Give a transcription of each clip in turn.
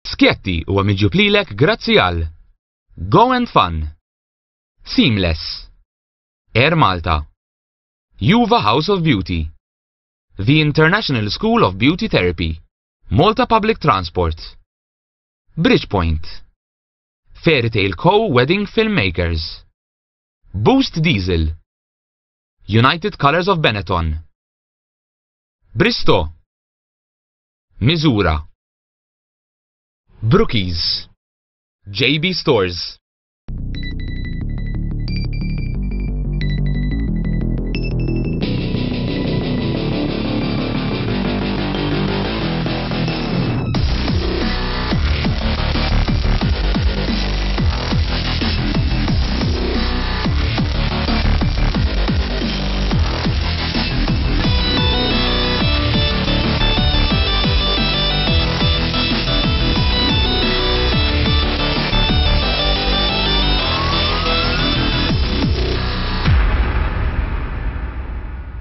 Skjetti huwa miġjub lilek grazzi għal Go and Fun, Seamless, Air Malta, Juva House of Beauty, The International School of Beauty Therapy, Malta Public Transport, Bridgepoint, Fairytale Co. Wedding Filmmakers, Boost Diesel, United Colors of Benetton, Bristow, Misura, Brookies, JB Stores.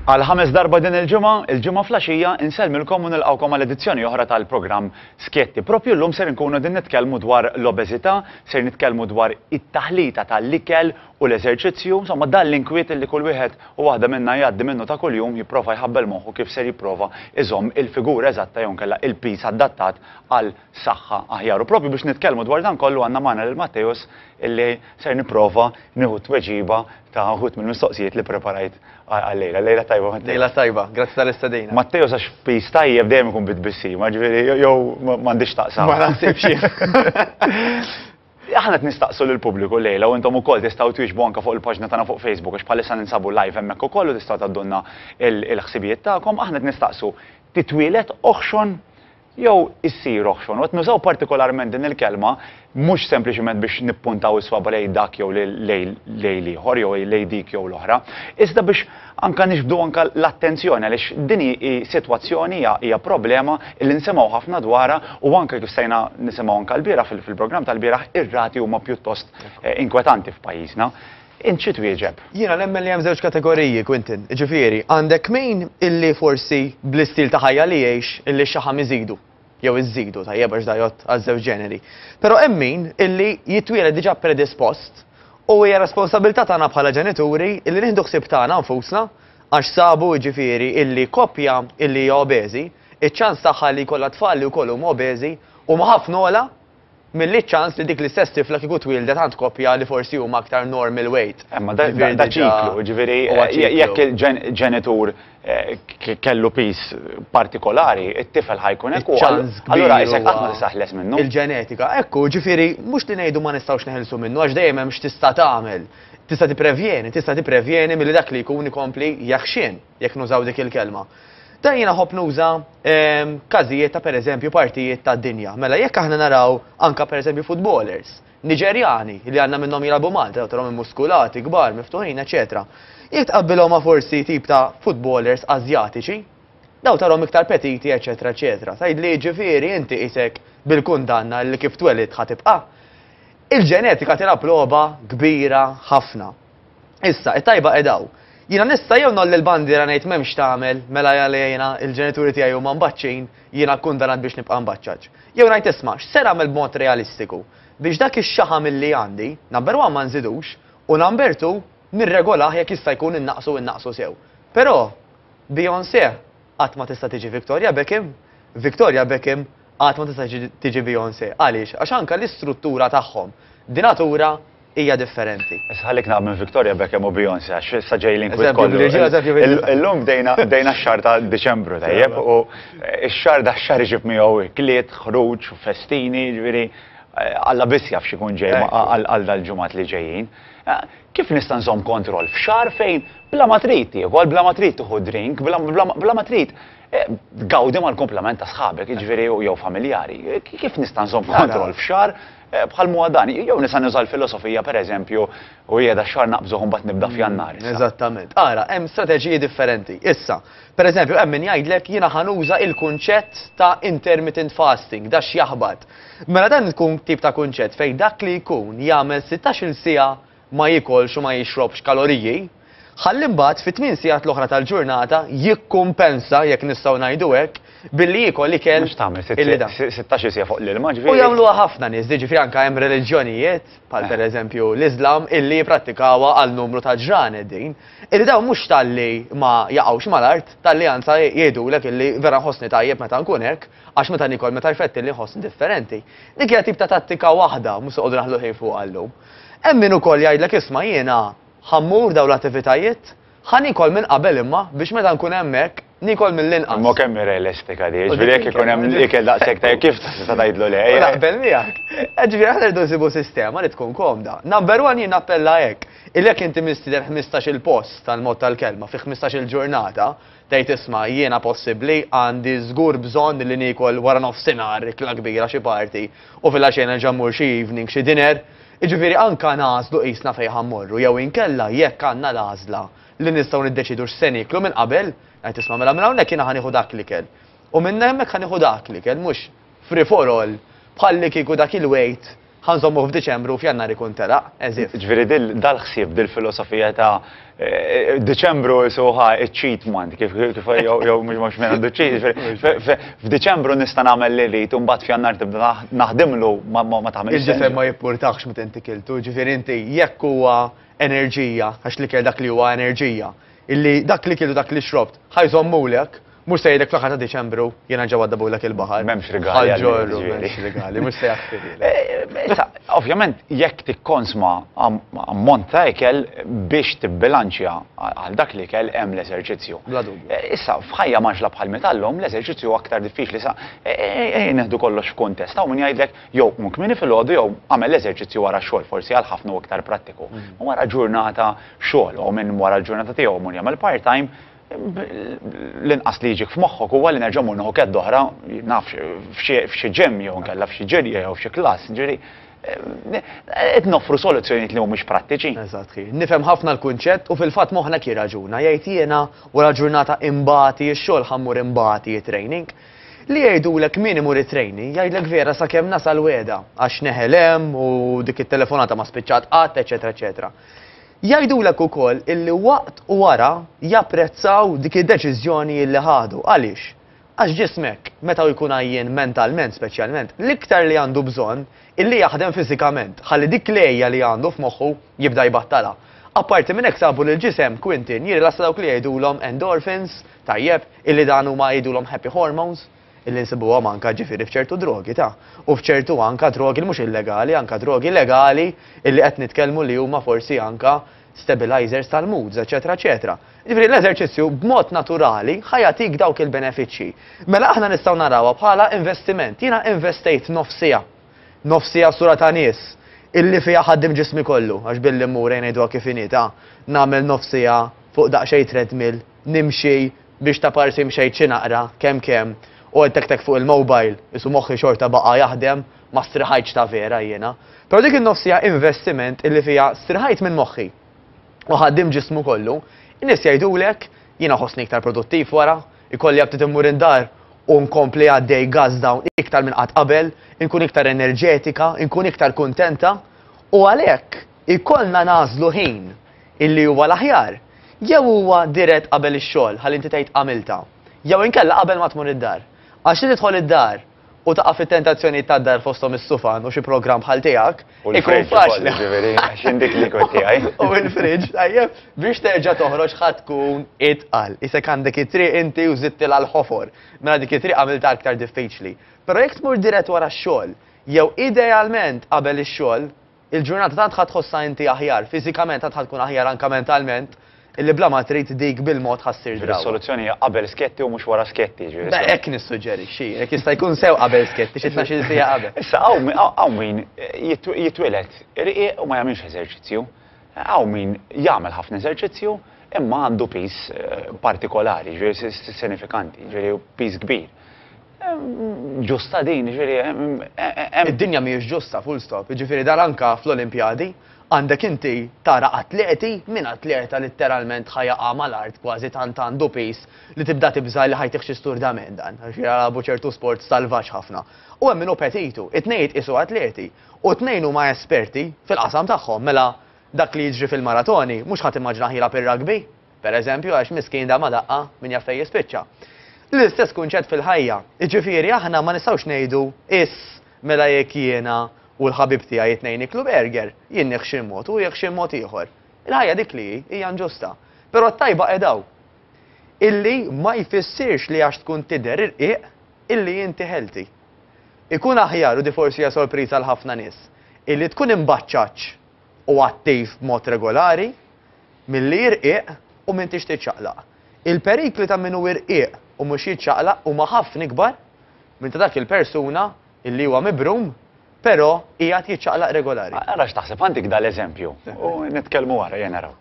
Għal ħames darba din il-ġimgħa flaxija inselmilkom u nilqgħukom għal edizzjoni oħra tal-programm Skjetti. Propju llum ser nkunu din nitkellmu dwar l-obeżità, ser nitkellmu dwar it-taħlita tal-ikel u l-eżerċizzju, insomma dan l-inkwiet li kull wieħed u waħda minna jgħaddi minnu ta' kuljum jipprova jħabbel moħħu kif ser jipprova iżomm il-figura eżatta jew nkella il-pis adattat għal saħħa aħjar. U propju biex nitkellmu dwar dan kollu għandna magħna lil Matteus illi ser nipprova nieħu tweġiba ta' uħud mill-mistoqsijiet li preparajt għal-lejla. Lejla tajba, Matteus. Lejla tajba, grazzi tal-istadina. Matteus għax pis tajjeb dejjem ikun bitbissi, ma ġifieri jew m'għandix taqsam. Ma naħsibx. Aħna nistaqsu lill-pubbliku lejla u intom ukoll tistgħu twieġbu anke fuq il-paġna tagħna fuq Facebook għax bħalissa ninsabu live hemmhekk ukoll u tistgħu tgħaddulna il-ħsibijiet tagħkom. Aħna nistaqsu titwielet oħxon jew issir oħxon. U qed nużaw partikolarment din il-kelma mhux sempliċement biex nippuntaw is-swaba lejn dak jew lejn ieħor jew lejn dik jew l-oħra, iżda biex anke nixbdu anke l-attenzjoni għaliex din sitwazzjoni hija problema li nsemgħu ħafna dwarha u anke kif sejna nisimgħu anke l-bieraħ fil-programm tal-bieraħ ir-rati huma pjuttost inkwetanti f'pajjiżna. Int xi twieġeb? Jiena nemmen li hemm żewġ kategoriji, Quintin. Ġifieri, għandek min illi forsi bl-istil ta' ħajja li jgħix illi xaħam iżidu jew iżidu tajjeb għax dajot għaż-żewġ ġeneri. Però hemm min illi jitwieled diġà predispost u hija responsabilità tagħna bħala ġenituri illi nieħdu ħsieb tagħna nfusna għax sabu ġifieri illi koppja illi hija obeżi, iċ-ċans tagħha li jkollha tfal li wkoll huma obeżi huma ħafna ogħla milli ċans li dik l-istess tifla kieku twildet għand koppja li forsi huma aktar normal weight. Ma da ċiklu, ġifieri jekk il-ġenitur kellu pis partikolari, it-tifel ħajkun hekk. Allura isek qatt ma tisaħles minnu. Il-ġenetika, ekku, ġifieri mhux li ngħidu ma nistgħux neħilsu minnu għax dejjem hemm x'tista' tagħmel. Tista' tipprevjeni milli dak li jkun ikompli jaħxien jekk nużaw dik il-kelma. Dan jiena ħobb nuża każijiet ta' pereżempju partijiet tad-dinja. Mela jekk aħna naraw anke pereżempju footballers Niġerjani li għandna minnhom jilagħbu Malta, tarhom muskulati, kbar, miftuħin, eċetera. Jekk tqabbilhom ma' forsi tip ta' footballers Asjatiċi, daw tarhom iktar petiti, eċetera, eċetera. Tgħid li ġifieri inti qisek bil-kundanna li kif twelid ħatibqa'. Il-ġenetika tilab logħba kbira ħafna. Issa, it-tajba qedaw. Jiena nista' jew nolli l-bandiera ngħid m'hemmx tagħmel mela jiena il-ġenituri tiegħi huma mbaċċin, jiena kkundanat biex nibqa' mbaċċaġġ. Jew ngħid isma' x'ser nagħmel b'mod realistiku biex dak ix-xaħam illi għandi, number 1 ma nżidux u number 2 nirregolah jekk jista' jkun innaqsu sew. Però Beyoncé qatt ma tista' tiġi Victoria Beckham, Victoria Beckham qatt ma tista' tiġi Beyoncé. Għaliex? Għax anke l-istruttura tagħhom di natura hija differenti. Isħallik naqbel Victoria Beckham u Beyoncé għax issa ġejlin kwit kollu. Illum bdejna x-xahar ta' Diċembru tajjeb u x-xahar da x-xahar iġib miegħu kliet, ħruġ, festini, ġifieri Alla biss jaf x'ikun ġej għal dal-ġimgħat li ġejjin. Kif nista' nżomm kontroll f'xahar fejn bla ma trid tiekol, bla ma trid tieħu drink, bla ma trid gawdi mal-komplement ta' sħabek, jiġifieri jew familjari. Kif nista' nżomm kontroll f'xahar bħal muadani, jew nisa nuża l-filosofija pereżempju u hija da xahar naqbżuh mbagħad nibda f'Jannar. Eżattament. Ara, hemm strateġiji differenti. Issa, pereżempju hemm min jgħidlek jiena ħanuża il-kunċett ta' intermittent fasting, da x'jaħbad. Mela dan ikun tip ta' kunċett fejn dak li jkun jagħmel 16-il siegħa ma jikolx u ma jixrobx kaloriji, ħalli mbagħad fit-8 sigħat l-oħra tal-ġurnata jikkumpensa jekk nistgħu ngħidu hekk billi jikol ikel Mux tagħmel illi da. 16 sija fuq l-ilma, U ġifieri. jagħmluha ħafna nies, ġifieri anke hemm reliġjonijiet bħal pereżempju l-Iżlam illi jipprattikawha għal numru ta' ġranet din. Illi dawn mhux talli ma jaqgħux mal-art, talli anza jgħidulek illi vera ħossni tajjeb meta nkun hekk, għax meta nikol meta jfetti li ħossni differenti. Dik hija tip ta' tattika waħda mhux soqgħodu naħlu ħin fuq għallum. Hemm min ukoll jgħidlek isma' jiena ħammur dawn l-attivitajiet, ħanikol minn qabel imma biex meta nkun hemmhekk nikol mill-inqas. Ma kemm realistika di, ġifieri jekk ikun hemm ikel daqshekk ta' kif tista' tgħidlu le. Naqbel miegħek. Ġifieri aħna rridu nsibu sistema li tkun komda. Number one jien nappella hekk. Ilek inti mistieder 15-il post tal-mod tal-kelma fi 15-il ġurnata, tgħid isma' jiena possibbli għandi żgur bżonn li nikol wara nofsinhar ikla kbira xi parti u fil-għaxejn ġammur xi evening xi dinner. Iġifieri anke nażlu qisna fejn ħammorru jew inkella jekk għandna l-għażla li nistgħu niddeċidu x'se niklu minn qabel, qed tisma' mela minn hawnhekk jiena ħanieħu dak l-ikel. U minn hemmhekk ħanieħu dak l-ikel mhux free for all bħalli kieku dak il-wejt ħanżommu f'Diċembru u f'Jannar ikun teraq, eżif. Ġifieri dal-ħsieb dil-filosofija ta' Diċembru suħa cheat month, kif jew mhux minn għandu cheat, f'Diċembru nista' nagħmel li rrid u mbagħad f'Jannar tibda naħdimlu ma tagħmelx. Il-ġisem ma jippurtax meta inti kiltu, ġifieri inti jekk huwa enerġija, għax li kell dak li huwa enerġija, illi dak li kellu dak li xrobt, ħajżommulek, mhux se jgħidlek fl-aħħar ta' Diċembru jiena ġew għaddabulek il-baħar. M'hemmx rigali. M'hemmx rigali, mhux se jaħfirlek. Ovvjament jekk tikkonsma ammont ta' ikel biex tibbilanċja għal dak li ikel hemm l-eżerċizzju. Bla dubju. Issa f'ħajja maġla bħal metallhom l-eżerċizzju aktar diffiċli sa neħdu kollox f'kuntest. Hawn min jgħidlek jew mukmini fil-għodu jew għamel l-eżerċizzju wara xogħol forsi għal ħafna u aktar prattiku. Wara ġurnata xogħol u minn wara l-ġurnata tiegħu mun jagħmel part-time l-inqas li jiġik f'moħħok huwa li nerġa' mmur kedd oħra naf f'xi ġem jew nkella f'xi ġirja jew f'xi klass, ġieri qed noffru soluzzjonijiet li mhumiex prattiċi. Eżatt, nifhem ħafna l-kunċett u fil-fatt moħħna kien raġuna jgħid jiena wara ġurnata imbagħti x-xogħol ħammur imbagħti training. Li jgħidulek min imur it-training jgħidlek vera sakemm nasal weda għax neħelem u dik it-telefonata ma spiċċat qatt, eċetera, eċetera. Jgħidulek ukoll illi waqt u wara japprezzaw dik id-deċiżjoni li ħadu. Għaliex? Għax ġismek, meta jkun għajjien mentalment speċjalment, l-iktar li għandu bżonn illi jaħdem fiżikament, ħalli dik lejja li għandu f'moħħu jibda jbattala. Apparti minn hekk sabu l-ġisem Quintin jirrilassa dawk li jgħidulhom endorphins, tajjeb, illi dan huma jgħidulhom happy hormones, illi nsibuhom anka ġifieri f'ċertu drogi ta' u f'ċertu anka drogi mhux illegali, anka drogi legali illi qed nitkellmu li huma forsi anka stabilizers tal-moods, eċetera, eċetera. Ġifieri l-eżerċizzju b'mod naturali ħajatik dawk il-benefiċċji. Mela aħna nistgħu narawha bħala investiment. Jiena investejt nofsija sura ta' nies illi fiha ħaddim ġismi kollu għax billi mmur ngħidwa kif inita nagħmel nofsija fuq daqsxejn treadmill, nimxi biex ta' parsi mxejt xi naqra kemm u tek fuq il-mobile, isu moħħi xorta baqa jaħdem ma striħajċ ta' vera jiena. Però dik il-nofsija investiment illi fija striħajt minn moħħi u ħaddim ġismu kollu, in-nies jgħidulek jiena ħossni iktar produttiv wara, ikolli għabtit immur indar u nkompli għaddej gas dawn iktar minn qatt qabel, inkun iktar enerġetika, inkun iktar kuntenta u għalhekk ikollna nażlu ħin illi huwa l-aħjar. Jew huwa dirett qabel ix-xogħol ħalli inti tgħid għamilta, jew inkella qabel ma tmur id-dar. Għax tidħol id-dar u taqa' fit-tentazzjoni tad-dar fosthom is-sufan u xi programm bħal tiegħek, ikun faċli. Għax indik li kont tiegħi. U l-friġġ, tajjeb, biex terġa' toħroġ ħadd tkun itqal. Isek għandek it-triq inti u żittil għal ħofor. Mela dik it-triq għamilta aktar diffiċli. Però jekk tmur dirett wara x-xogħol, jew idealment qabel ix-xogħol, il-ġurnata tant ħadd tħossha inti aħjar, fiżikament tant tkun aħjar anke mentalment, illi bla ma trid dik bil-mod ħassir draw. Is-soluzzjoni hija qabel sketti u mhux wara sketti. Hekk nissuġġerixxi, jekk jista' jkun sew qabel sketti xi 12 sija qabel. Issa hawn min jitwieled irqiq u ma jagħmilx eżerċizzju. Hawn min jagħmel ħafna eżerċizzju imma għandu pis partikolari, ġifieri sinifikanti, ġifieri pis kbir. Ġusta din, ġifieri id-dinja mhijiex ġusta full stop, ġifieri dar anka fl-Olimpjadi għandek inti tara atleti minn atleta letteralment ħajaqa mal-art kważi tant għandu pis li tibda tibża li ħajtiħ xi sturdament dan, għax jarabu ċertu sport salvaġġ ħafna. U hemm minnu petitu, it-tnejn isu atleti u t-tnejn huma esperti fil-qasam tagħhom, mela dak li jiġri fil-maratoni, mhux ħadd immaġna ħila per-rugby, pereżempju għax miskin da ma daqqa min jaf fejn jispiċċa. L-istess kunċett fil-ħajja. Jiġifieri aħna ma nistgħux ngħidu mela jekk jiena u l-ħabib tiegħi jitnejn iklu burger, jien nieħ mod u jieħ mod ieħor. Il-ħajja dik li hija inġusta. Però t-tajba qedaw. Illi ma jfissirx li għax tkun tidher irqiq illi inti healthy. Ikun aħjar u di forsi hija sorpriża l ħafna nies. Illi tkun imbaċċaċ u attiv b'mod regolari milli irqiq u minn tix tiċċaqlaq. Il-perikli ta' minnu irqiq u mhux jiċċaqlaq huma ħafna ikbar minn ta' dak il-persuna illi huwa mibrum però qiegħed jiċċaqlaq regolari. Ara x'taħseb għandik dal-eżempju u nitkellmu wara jien naraw.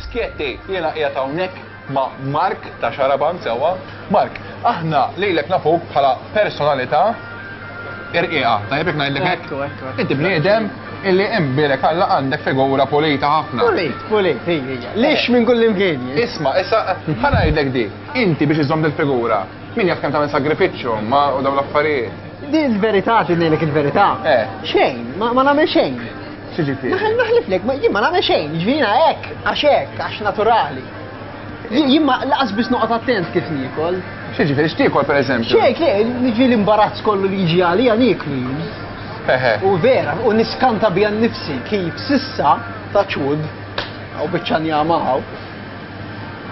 Skietti, jiena qiegħed hawnhekk ma' Mark ta' Xaraban sewwa. Mark, aħna lilek nafuk bħala personalità irqiqa, tajjeb ngħidlek hekk. Inti bniedem illi imbirek alla għandek figura pulita ħafna. Pulit, hija. Lix minn kull imkien. Isma', issa ħanajdlek di, inti biex iżomm il-figura, min jaf kemm tagħmel sagrifiċċju ma' u dawn l-affarijiet. Di l-verità, tidnejlek il-verità. Xejn, ma nagħmel xejn. X'ġifieri? Naħliflek, jien ma nagħmel xejn, ġvina hekk, għax naturali. Jien ma laqas biss noqgħod attent kif nikol. X'ġifieri x'tiekol pereżempju? Xejn, niġi l-imbarazz kollu li jiġi għalija niklu. U vera, u niskanta bija nnifsi kif sissa ta' ċud, u biċċan jamaw.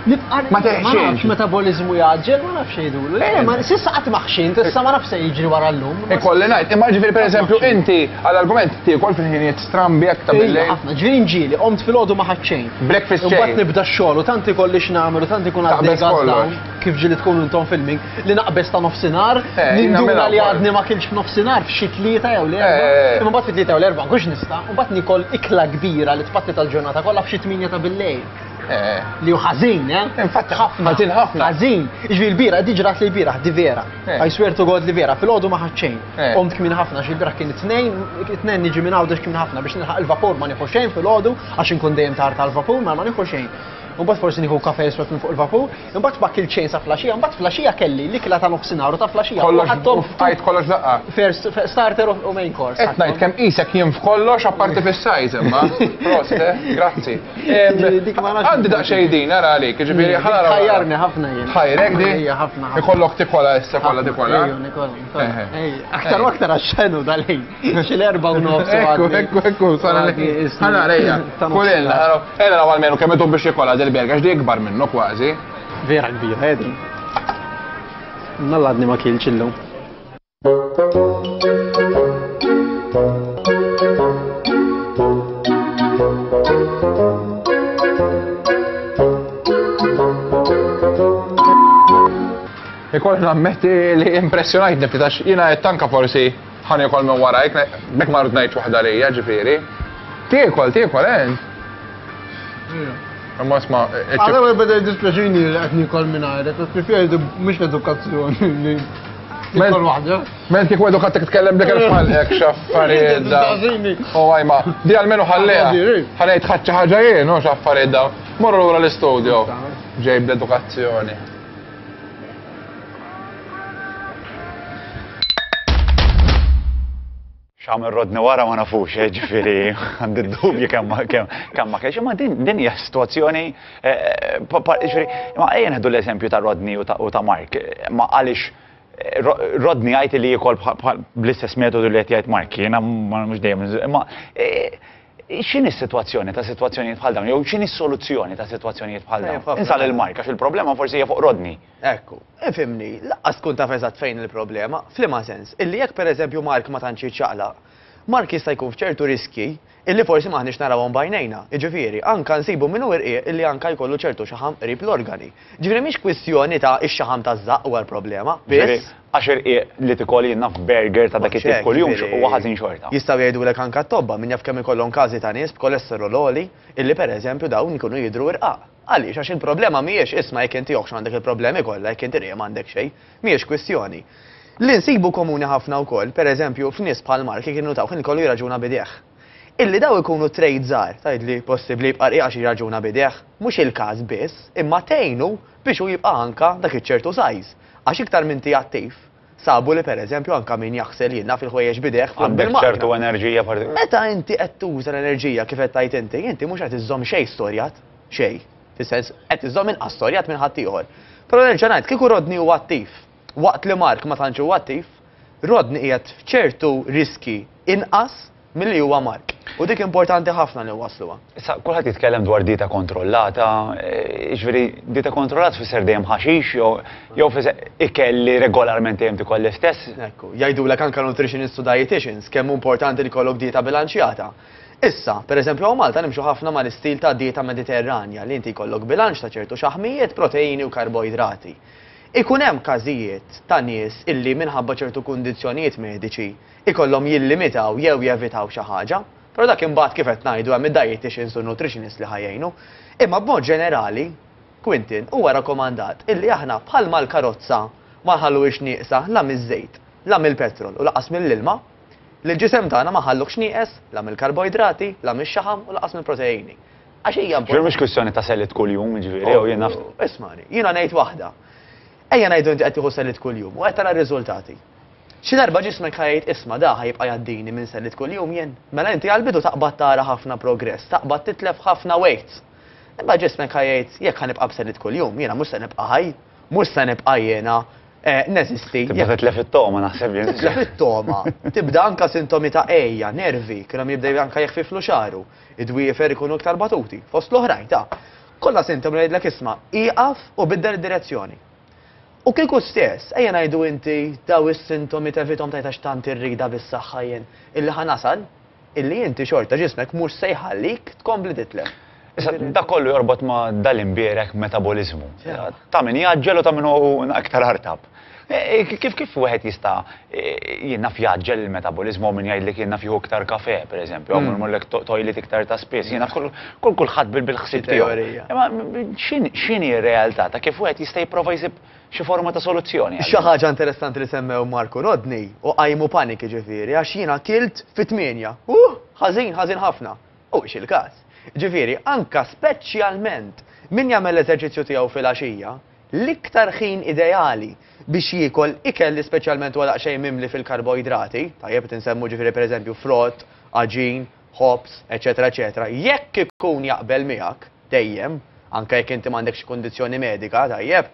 Ma nafx metabolizmu jaġġel, ma nafx jgħidulu. Ma sissa qatt maħxin, tissa ma nafx se jiġri wara llum. Ikolli ngħid, imma ġifieri pereżempju inti għall-argument tiekol fil-ħinijiet strambi aktar bil-lejl. Ħafna, ġifieri nġieli, qomt filgħodu ma ħadd xejn. Breakfast U mbagħad nibda x-xogħol u tant ikolli x'nagħmel u tant ikun għaddej dawn kif ġieli tkun intom filming li naqbes ta' nofsinhar, ninduna li għadni ma kienx f'nofsinhar f'xi tlieta jew l-erba'. Imma mbagħad fit-tlieta jew l-erba' nkux nista' u mbagħad nikol ikla kbira li tpatti tal-ġurnata kollha f'xi 8 ta' bil-lejl. Li hu ħażin, Infatti ħafna. Ħażin. Iġvi l-bira, diġrat li l-bira, di vera. I swear to God li vera, fil-ħodu ma ħadxejn. Qomt kmin ħafna, xil-bira kien it-tnejn niġi minn għawdex kmin ħafna biex nilħaq il-vapur ma nieħu xejn fil-ħodu għax inkun dejjem tard tal-vapur ma nieħu xejn. Mbagħad forsi nieħu kafe jiswed minn fuq il-vapur, mbagħad bakkil ċejn sa flaxija, mbagħad flaxija kelli l-ikla ta' nofsinhar u ta' flaxija. Kollox kollox daqqa. First starter u main course. Qed ngħid kemm qisek jien f'kollox apparti fis-sajż imma. Prost, grazzi. Għandi daqsxejn din ara għalik, jiġifieri ħanara. Ħajjarni ħafna jien. Ħajrek di? Ejja ħafna. Ikollok tikola issa kollha tikola. Aktar u aktar għax-xenu dal-ħin. Xil-erba' u nofs. Ekku, ħana rejja. Kulilla, ena għalmenu kemm idhom biex jikolla del-berga, x'di ikbar minnu kważi. Vera kbir, ħedri. Nalladni ma kielx illum. Ikoll nammetti li impressjonajtni f'tax jiena qed tanka forsi ħan ikol minn warajk, mek ma rrid ngħid waħda lejja ġifieri. Tiekol, Imma isma' Għadha ma beda jdispjaċini li qed nikol minn għajrek, preferi mhux l-edukazzjoni li nikol waħda. Menti kieku edukatek titkellem dik il-falqek x'affarijiet da. U għajma, di għalmenu ħalleha. Ħanejt ħadd xi ħaġa jien, u x'affarijiet da. Morru lura l-istudio. Ġejb l-edukazzjoni. X'għamel rodni wara ma nafux, ġifieri għandi d-dubju kemm ma kienx, imma din hija sitwazzjoni ġifieri, ma ejja neħdu l-eżempju ta' Rodney u ta' Mark, ma għaliex Rodney jgħid li jikol bl-istess metodu li qed jgħid Mark, jiena mhux dejjem, imma x'inhi s-sitwazzjoni ta' sitwazzjonijiet bħal dawn, jew x'inhi s-soluzzjoni ta' sitwazzjonijiet bħal dawn? Insal il-Mark għax il-problema forsi hija fuq Rodney. Ekku, ifimni, laqqas tkun taf eżatt fejn il-problema, f'liema sens, illi jekk pereżempju Mark ma tantx jiċċaqlaq, Mark jista' jkun f'ċertu riski illi forsi maħniex narawhom bajnejna. Jiġifieri, anka nsibu minnu irqiq illi anka jkollu ċertu xaħam qrib l-organi. Ġifieri mhix kwistjoni ta' ix-xaħam taż-żaq huwa l-problema, biss għax irqiq li tikolli naf burger ta' dak it-tip kuljum huwa ħażin xorta. Jistgħu jgħidulek anke t-tobba min jaf kemm ikollhom każi ta' nies b'kolesterol għoli illi pereżempju dawn ikunu jidhru irqaq. Għaliex għax il-problema mhijiex isma' jekk inti joħx għandek il-problemi kollha jekk inti riem m'għandek xejn, mhijiex kwistjoni. Li nsibu komuni ħafna wkoll, pereżempju f'nies bħal Mark kienu taw kien ikollu jraġuna bidejh. Illi daw ikunu trade żgħar, tgħidli possibbli jibqa' rieqa xi raġuna bidejh, mhux il-każ biss, imma tgħinu biex hu jibqa' anka dak iċ-ċertu sajż. Għax iktar minn ti attiv, sabu li pereżempju anke min jaħsel jiena fil-ħwejjeġ bideħ Għandek ċertu enerġija Meta inti qed tuża l-enerġija kif qed tajt inti mhux qed iżżomm xejn storjat, xejn. Fis-sens qed iżżomm inqas storjat minn ħadd ieħor. Però nerġa' ngħid kieku Rodney huwa attiv. Waqt li Mark ma tantx huwa attiv, Rodney qiegħed f'ċertu riski inqas milli huwa Mark. U dik importanti ħafna li wasluha. Issa kulħadd jitkellem dwar dieta kontrollata, jiġifieri dieta kontrollata fisser dejjem ħaxix jew fisser ikelli regolarment dejjem tikoll l-istess. Ekku, jgħidulek anke nutritionists u dietitians kemm importanti li jkollok dieta bilanċjata. Issa, pereżempju hawn Malta nimxu ħafna mal-istil ta' dieta mediterranja li inti jkollok bilanċ ta' ċertu xaħmijiet, proteini u karboidrati. Ikun hemm każijiet ta' nies illi minħabba ċertu kundizzjonijiet mediċi ikollhom jillimitaw jew jevitaw xi ħaġa, però dak imbagħad kif qed ngħidu hemm id-dietitians u nutritionists li ħajjejnu. Imma b'mod ġenerali, Quintin huwa rakkomandat illi aħna bħalma l-karozza ma nħallux nieqsa la miż-żejt, la mill-petrol u laqas mill-ilma, li l-ġisem tagħna ma ħallux nieqes la mill-karboidrati, la mix-xaħam u laqas mill-proteini. Għax hija Ġifieri mhux kwistjoni ta' sellit kuljum, ġifieri jew jien naf. Ismani, jiena ngħid waħda. Ejja ngħidu inti qed tieħu sellit kuljum u qed tara r-riżultati. Xi darba ġismek ħajjed isma' da ħajibqa' jgħaddini minn sellit kuljum jien. Mela inti għall-bidu taqbad tara ħafna progress, taqbad titlef ħafna weights. Imma ġismek ħajjed jekk ħanibqa' b'sellit kuljum, jiena mhux se nibqa' ħaj, mhux se nibqa' jiena neżisti. Tibda titlef it-toma naħseb jien. Titlef it-toma. Tibda anke sintomi ta' ejja, nervi, kienhom jibdew anke jeħfiflu xaru, id-dwiefer ikunu iktar batuti. Fost l-oħrajn ta' kollha sintomi ngħidlek isma' iqaf u biddel id-direzzjoni. U kieku stess, ejja ngħidu inti daw is-sintomi tevithom tajta x'tant irrida bis-saħħa jien illi ħanasal, illi inti xorta ġismek mhux se jħallik tkompli titlef. Issa da kollu jorbot ma' dal-imbierek metabolizmu. Ta' min jaġġel u ta' min hu aktar ħartab. Kif wieħed jista' jien naf jaġġel il-metabolizmu min jgħidlek jien naf jieħu iktar kafe, pereżempju, jew mollek tojlit iktar ta' spiss, jien naf kulħadd bil-ħsieb tiegħu. Imma x'inhi r-realtà ta' kif wieħed jista' jipprova jsib xi forma ta' soluzzjoni. Xi ħaġa interessanti li semmew Marco Rodney u qajmu paniki ġifieri għax jiena kilt fit-8. Ħażin ħafna. U il-każ. Ġifieri, anka speċjalment min jagħmel l-eżerċizzju tiegħu fil-għaxija, l-iktar ħin ideali biex jiekol ikelli speċjalment wara xejn mimli fil-karboidrati, tajjeb tinsemmu ġifieri pereżempju frott, aġin, hops, eċetera, eċetera. Jekk ikun jaqbel miegħek dejjem, anke jekk inti m'għandekx kundizzjoni medika, tajjeb,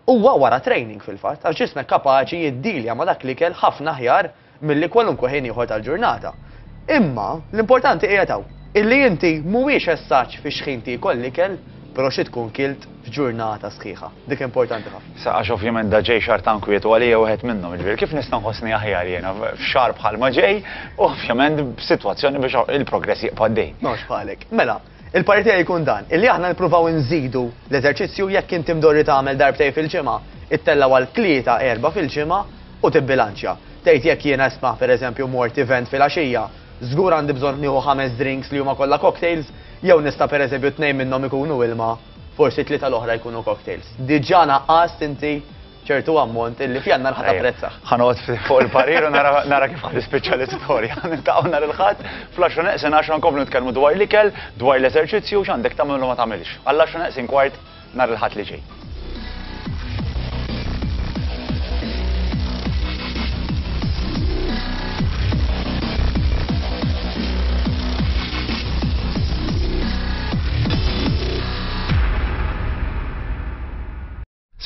huwa wara training fil-fatt, għax ġismek kapaċi jiddilja ma dak li kell ħafna aħjar milli kwalunkwe ħin ieħor tal-ġurnata. Imma l-importanti qiegħed hawn illi inti mhuwiex essaċ fi xħin tiekol l-ikel, però xi tkun kilt f'ġurnata sħiħa. Dik importanti ħafna. Sa għax ovvjament da ġej xahar tankwiet u għalija wieħed minnhom, ġifieri kif nista' nħossni aħjar jiena f'xahar bħalma ġej u ovvjament b'sitwazzjoni biex il-progress jibqa' għaddej. Mhux bħalek. Mela, il-parti tiegħi jkun dan, illi aħna nippruvaw nżidu l-eżerċizzju jekk inti mdorri tagħmel darbtej fil-ġimgħa, ittella għal 3-4 fil-ġimgħa u tibbilanċja. Tgħid jekk jiena isma' pereżempju mort event fil-għaxija, żgur għandi bżonn nieħu 5 drinks li huma kollha cocktails, jew nista' pereżempju 2 minnhom ikunu ilma, forsi 3 l-oħra jkunu cocktails. Diġà naqqast inti ċertu ammont illi f'janna ħadd apprezza. Ħanqod fuq il-parir u nara kif ħad ispiċċa l-istorja. Niltaqgħu nhar il-ħadd fl-10 neqsin 10 nkomplu nitkellmu dwar l-ikel, dwar l-eżerċizzju x'għandek tagħmel u ma tagħmilx. Għall-10 neqsin kwart nhar il-ħadd li ġej.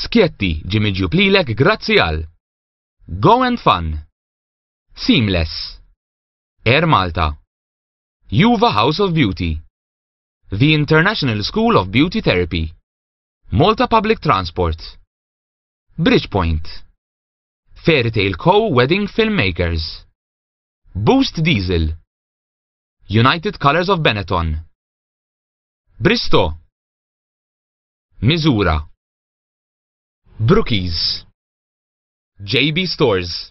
Skjetti ġimmi ġuplilek grazzi għal Go and Fun, Seamless, Air Malta, Juva House of Beauty, The International School of Beauty Therapy, Malta Public Transport, Bridgepoint, Fairytale Co. Wedding Filmmakers, Boost Diesel, United Colors of Benetton, Bristow, Misura, Brookies, JB Stores.